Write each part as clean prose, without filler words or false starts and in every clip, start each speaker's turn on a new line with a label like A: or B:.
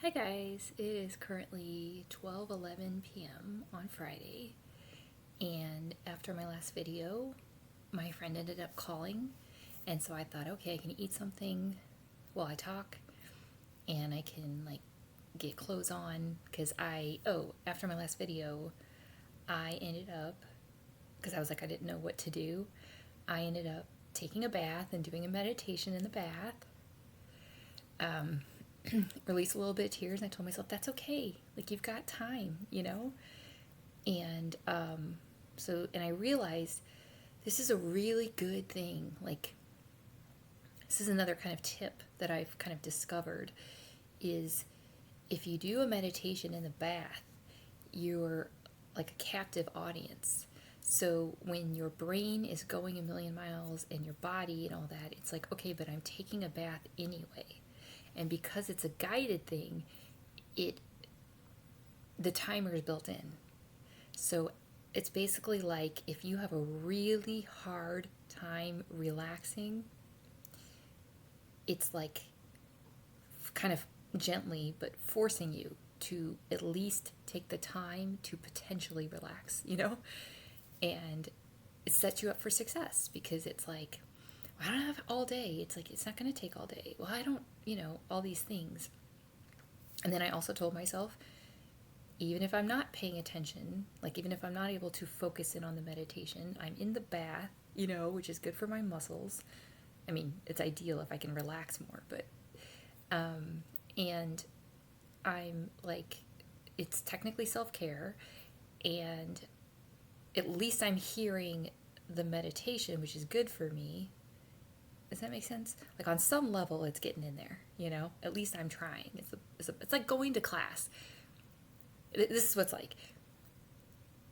A: Hi guys, it is currently 12:11 p.m. on Friday, and after my last video, my friend ended up calling, and so I thought, okay, I can eat something while I talk, and I can get clothes on because after my last video, I ended up because I was like I didn't know what to do. I ended up taking a bath and doing a meditation in the bath. Release a little bit of tears, and I told myself that's okay. Like you've got time. And and I realized this is a really good thing. Like this is another kind of tip that I've kind of discovered is if you do a meditation in the bath, you're like a captive audience. So when your brain is going a million miles and your body and all that, it's like, okay, but I'm taking a bath anyway. And because it's a guided thing, it the timer is built in. So it's basically like if you have a really hard time relaxing, it's like kind of gently but forcing you to at least take the time to potentially relax. And it sets you up for success because it's like, well, I don't have all day. It's like, it's not going to take all day. Well, I don't, all these things. And then I also told myself, even if I'm not paying attention, like even if I'm not able to focus in on the meditation, I'm in the bath, which is good for my muscles. I mean, it's ideal if I can relax more, but, and I'm like, it's technically self care, and at least I'm hearing the meditation, which is good for me. Does that make sense? Like on some level, it's getting in there. At least I'm trying. It's like going to class. This is what's like.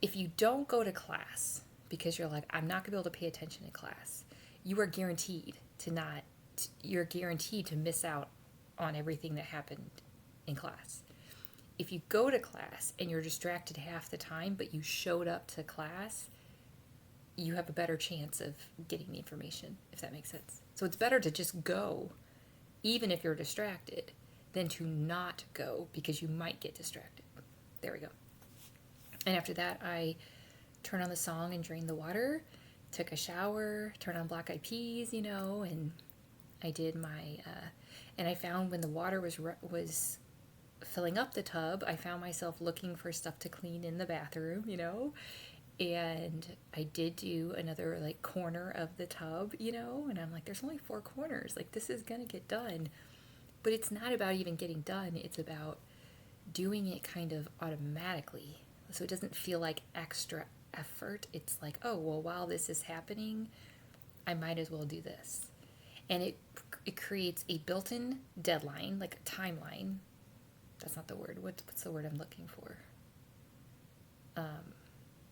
A: If you don't go to class because you're like, I'm not going to be able to pay attention in class, you are guaranteed to not, you're guaranteed to miss out on everything that happened in class. If you go to class and you're distracted half the time, but you showed up to class, you have a better chance of getting the information, if that makes sense. So it's better to just go, even if you're distracted, than to not go because you might get distracted. There we go. And after that, I turned on the song and drained the water, took a shower, turned on Black Eyed Peas, and I did my, and I found when the water was filling up the tub, I found myself looking for stuff to clean in the bathroom. And I did do another like corner of the tub, and I'm like, there's only 4 corners. Like, this is gonna get done. But it's not about even getting done, it's about doing it kind of automatically. So it doesn't feel like extra effort. It's like, oh, well, while this is happening, I might as well do this. And it creates a built-in deadline, like a timeline. That's not the word. What's the word I'm looking for?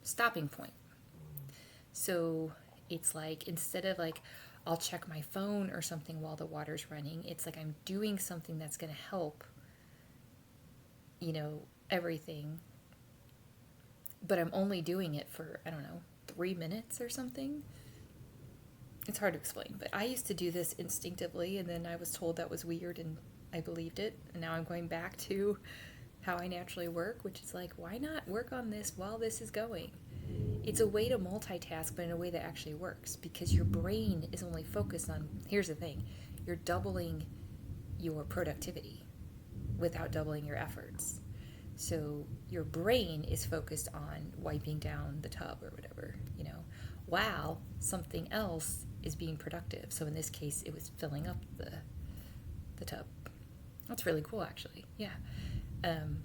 A: Stopping point. So it's like instead of like I'll check my phone or something while the water's running, it's like I'm doing something that's going to help, everything. But I'm only doing it for, I don't know, 3 minutes or something. It's hard to explain, but I used to do this instinctively, and then I was told that was weird, and I believed it. And now I'm going back to how I naturally work, which is like, why not work on this while this is going? It's a way to multitask, but in a way that actually works because your brain is only focused on, here's the thing, you're doubling your productivity without doubling your efforts. So your brain is focused on wiping down the tub or whatever, while something else is being productive. So in this case, it was filling up the tub. That's really cool, actually. Yeah.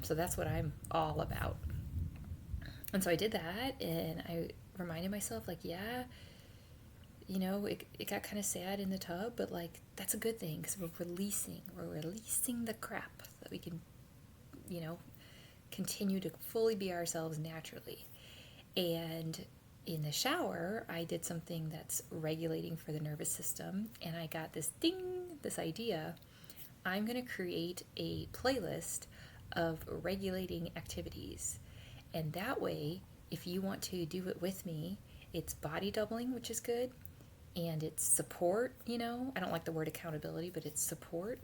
A: So that's what I'm all about. And so I did that, and I reminded myself, like, yeah, it got kind of sad in the tub, but like that's a good thing because we're releasing the crap so that we can, you know, continue to fully be ourselves naturally. And in the shower, I did something that's regulating for the nervous system, and I got this idea. I'm going to create a playlist of regulating activities. And that way, if you want to do it with me, it's body doubling, which is good, and it's support. I don't like the word accountability, but it's support.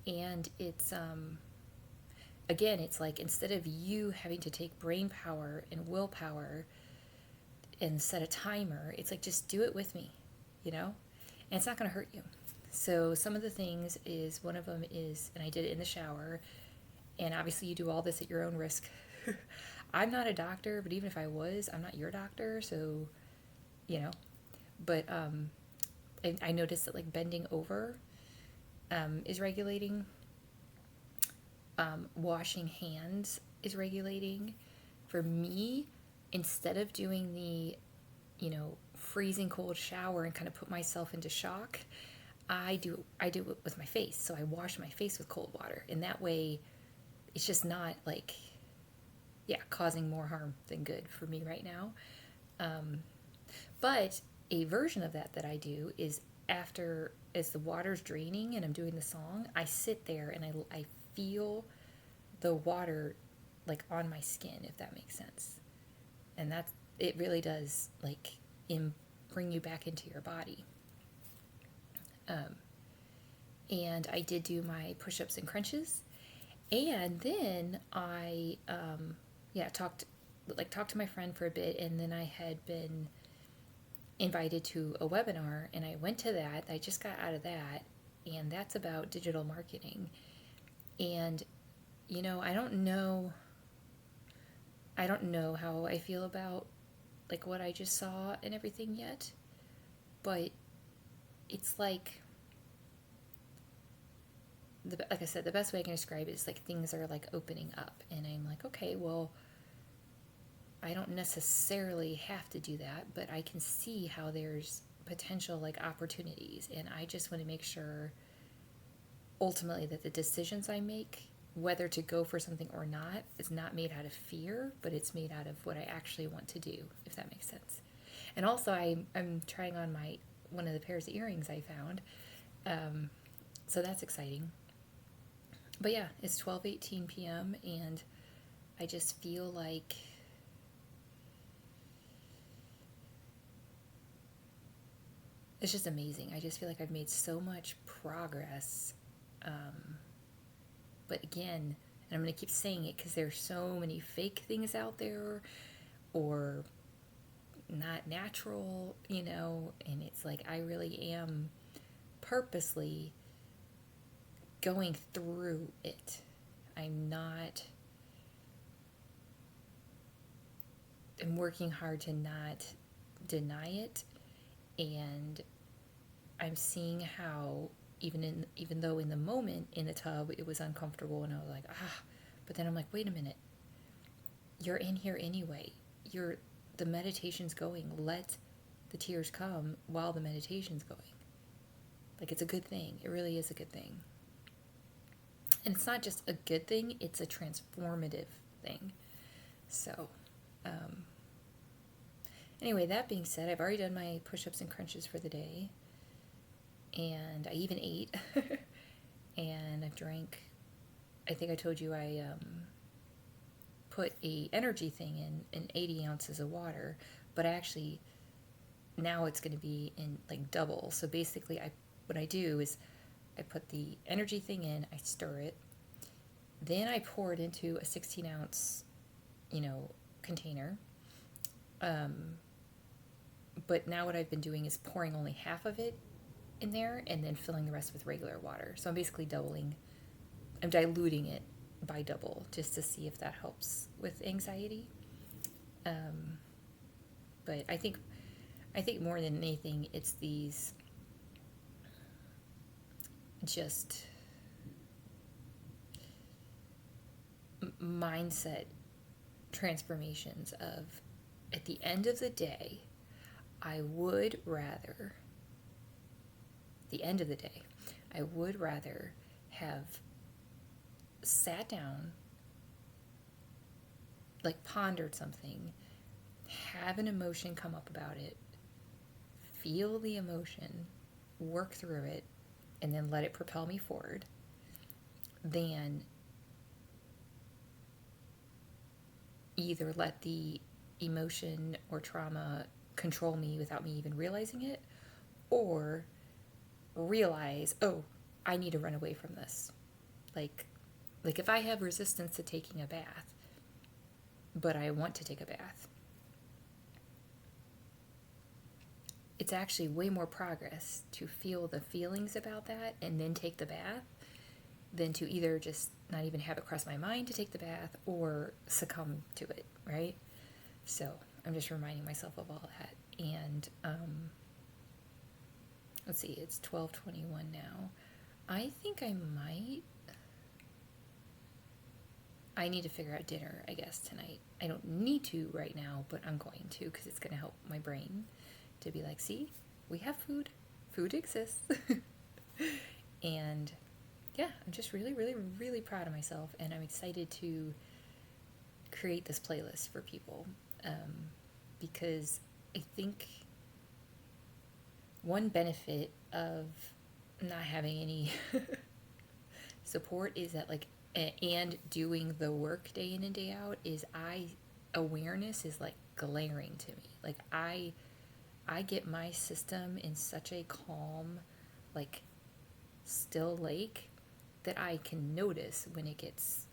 A: And it's again, it's like instead of you having to take brain power and willpower and set a timer, it's like just do it with me, you know? And it's not going to hurt you. So some of the things is, one of them is, and I did it in the shower, and obviously you do all this at your own risk. I'm not a doctor, but even if I was, I'm not your doctor, so, you know. But I noticed that like bending over is regulating. Washing hands is regulating. For me, instead of doing the, freezing cold shower and kind of put myself into shock, I do it with my face. So I wash my face with cold water, and that way, it's just not like, yeah, causing more harm than good for me right now. But a version of that I do is after, as the water's draining and I'm doing the song, I sit there and I feel the water like on my skin, if that makes sense. And that's, it really does like bring you back into your body. And I did do my push-ups and crunches, and then I talked to my friend for a bit, and then I had been invited to a webinar, and I went to that. I just got out of that, and that's about digital marketing. And I don't know how I feel about like what I just saw and everything yet, but it's like, like I said, the best way I can describe it is like things are like opening up, and I'm like, okay, well, I don't necessarily have to do that, but I can see how there's potential like opportunities, and I just want to make sure ultimately that the decisions I make, whether to go for something or not, is not made out of fear, but it's made out of what I actually want to do, if that makes sense. And also I'm trying on one of the pairs of earrings I found, so that's exciting. But yeah, it's 12:18 p.m. and I just feel like it's just amazing. I just feel like I've made so much progress. But again, and I'm going to keep saying it because there's so many fake things out there, or not natural, and it's like I really am purposely going through it. I'm working hard to not deny it, and I'm seeing how even though in the moment in the tub it was uncomfortable and I was like, but then I'm like, wait a minute, you're in here anyway. The meditation's going. Let the tears come while the meditation's going. Like, it's a good thing. It really is a good thing. And it's not just a good thing, it's a transformative thing. So, anyway, that being said, I've already done my push-ups and crunches for the day. And I even ate. And I've drank, I think I told you I put a energy thing in 80 ounces of water, but now it's going to be in like double. So basically what I do is I put the energy thing in, I stir it, then I pour it into a 16 ounce, container. But now what I've been doing is pouring only half of it in there and then filling the rest with regular water. So I'm basically I'm diluting it by double just to see if that helps with anxiety. But I think more than anything, it's these just mindset transformations of, at the end of the day, I would rather have sat down, like pondered something, have an emotion come up about it, feel the emotion, work through it, and then let it propel me forward, than either let the emotion or trauma control me without me even realizing it, or realize, oh, I need to run away from this. Like, Like if I have resistance to taking a bath, but I want to take a bath, it's actually way more progress to feel the feelings about that and then take the bath than to either just not even have it cross my mind to take the bath or succumb to it, right? So I'm just reminding myself of all that. And let's see, it's 12:21 now. I think I need to figure out dinner, I guess, tonight. I don't need to right now, but I'm going to because it's going to help my brain to be like, see, we have food. Food exists. And yeah, I'm just really, really, really proud of myself. And I'm excited to create this playlist for people because I think one benefit of not having any support is that like and doing the work day in and day out is awareness is like glaring to me. Like I get my system in such a calm, like still lake that I can notice when it gets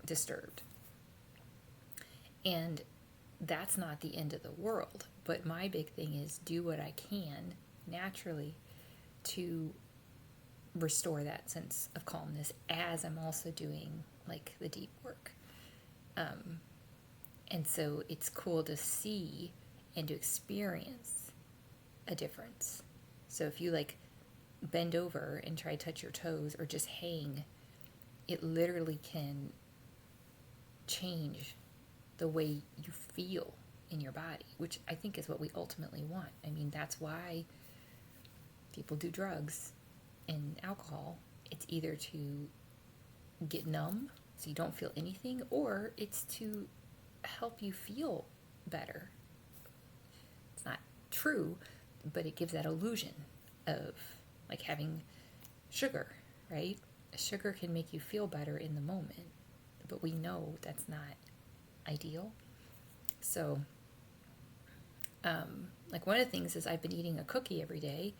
A: disturbed. And that's not the end of the world, but my big thing is do what I can naturally to restore that sense of calmness as I'm also doing like the deep work. And so it's cool to see and to experience a difference. So if you like bend over and try to touch your toes or just hang, it literally can change the way you feel in your body, which I think is what we ultimately want. I mean, that's why people do drugs and alcohol. It's either to get numb so you don't feel anything, or it's to help you feel better. It's not true, but it gives that illusion of like having sugar, right? Sugar can make you feel better in the moment, but we know that's not ideal. So, like one of the things is I've been eating a cookie every day,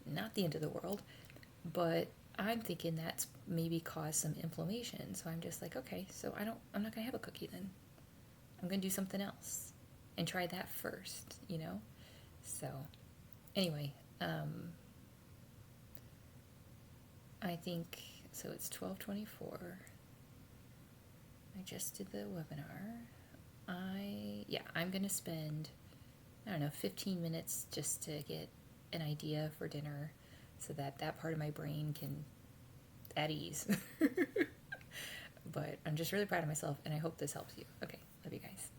A: not the end of the world, but I'm thinking that's maybe caused some inflammation. So I'm just like, okay, so I'm not gonna have a cookie then. I'm gonna do something else and try that first, you know? So anyway, I think so it's 12:24. I just did the webinar. I'm gonna spend, I don't know, 15 minutes just to get an idea for dinner so that that part of my brain can at ease. But I'm just really proud of myself and I hope this helps you. Okay, love you guys.